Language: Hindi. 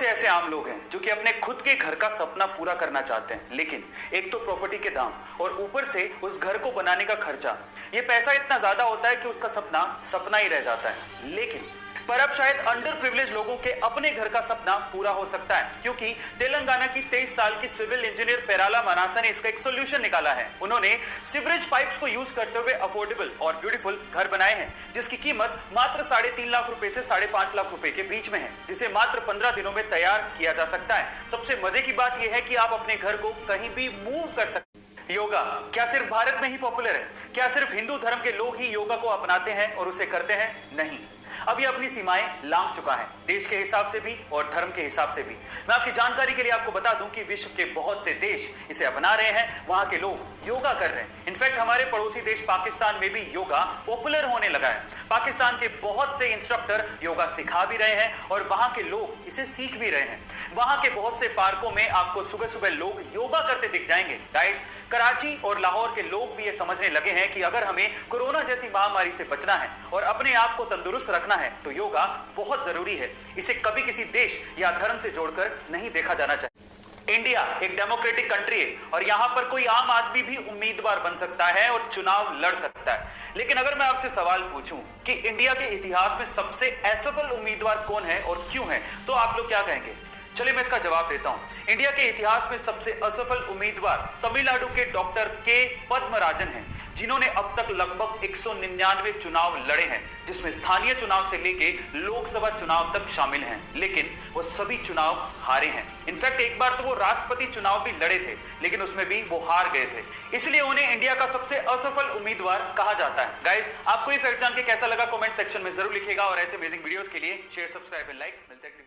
ऐसे आम लोग हैं जो कि अपने खुद के घर का सपना पूरा करना चाहते हैं, लेकिन एक तो प्रॉपर्टी के दाम और ऊपर से उस घर को बनाने का खर्चा, ये पैसा इतना ज्यादा होता है कि उसका सपना सपना ही रह जाता है। लेकिन पर अब शायद अंडर प्रिविलेज लोगों के अपने घर का सपना पूरा हो सकता है, क्योंकि तेलंगाना की 23 साल की सिविल इंजीनियर पेराला मनासा ने इसका एक सोल्यूशन निकाला है। उन्होंने सीवरेज पाइप्स को यूज करते हुए अफोर्डेबल और ब्यूटीफुल घर बनाए हैं, जिसकी कीमत मात्र 3.5 लाख रुपए से 5.5 लाख रुपए के बीच में है, जिसे मात्र 15 दिनों में तैयार किया जा सकता है। सबसे मजे की बात यह है कि आप अपने घर को कहीं भी मूव कर सकते। योगा क्या सिर्फ भारत में ही पॉपुलर है? क्या सिर्फ हिंदू धर्म के लोग ही योगा को अपनाते हैं और उसे करते हैं? नहीं, अब ये अपनी सीमाएं लांघ चुका है, देश के हिसाब से भी और धर्म के हिसाब से भी। मैं आपकी जानकारी के लिए आपको बता दूं कि विश्व के बहुत से देश इसे अपना रहे हैं, वहां के लोग योगा कर रहे हैं। इनफैक्ट हमारे पड़ोसी देश पाकिस्तान में भी योगा पॉपुलर होने लगा है। पाकिस्तान के बहुत से इंस्ट्रक्टर योगा सिखा भी रहे हैं और वहां के लोग इसे सीख भी रहे हैं। वहां के बहुत से पार्कों में आपको सुबह सुबह लोग योगा करते दिख जाएंगे। गाइस, कराची और लाहौर के लोग भी ये समझने लगे हैं कि अगर हमें कोरोना जैसी महामारी से बचना है और अपने आप को तंदुरुस्त रखना है तो योगा बहुत जरूरी है। इसे कभी किसी देश या धर्म से जोड़कर नहीं देखा जाना चाहिए। इंडिया एक डेमोक्रेटिक कंट्री है और यहां पर कोई आम आदमी भी उम्मीदवार बन सकता है और चुनाव लड़ सकता है। लेकिन अगर मैं आपसे सवाल पूछूं कि इंडिया के इतिहास में सबसे असफल उम्मीदवार कौन है और क्यों है, तो आप लोग क्या कहेंगे? चलिए मैं इसका जवाब देता हूं। इंडिया के इतिहास में सबसे असफल उम्मीदवार तमिलनाडु के डॉक्टर के पद्मराजन हैं, जिन्होंने अब तक लगभग 199 चुनाव लड़े हैं, जिसमें स्थानीय चुनाव से लेके लोकसभा चुनाव तक शामिल हैं, लेकिन वो सभी चुनाव हारे हैं। इनफैक्ट एक बार तो वो राष्ट्रपति चुनाव भी लड़े थे, लेकिन उसमें भी वो हार गए थे। इसलिए उन्हें इंडिया का सबसे असफल उम्मीदवार कहा जाता है। गाइस, आपको ये फैक्ट जान के कैसा लगा कमेंट सेक्शन में जरूर लिखिएगा और ऐसे अमेजिंग वीडियोस के लिए शेयर, सब्सक्राइब एंड लाइक। मिलते हैं।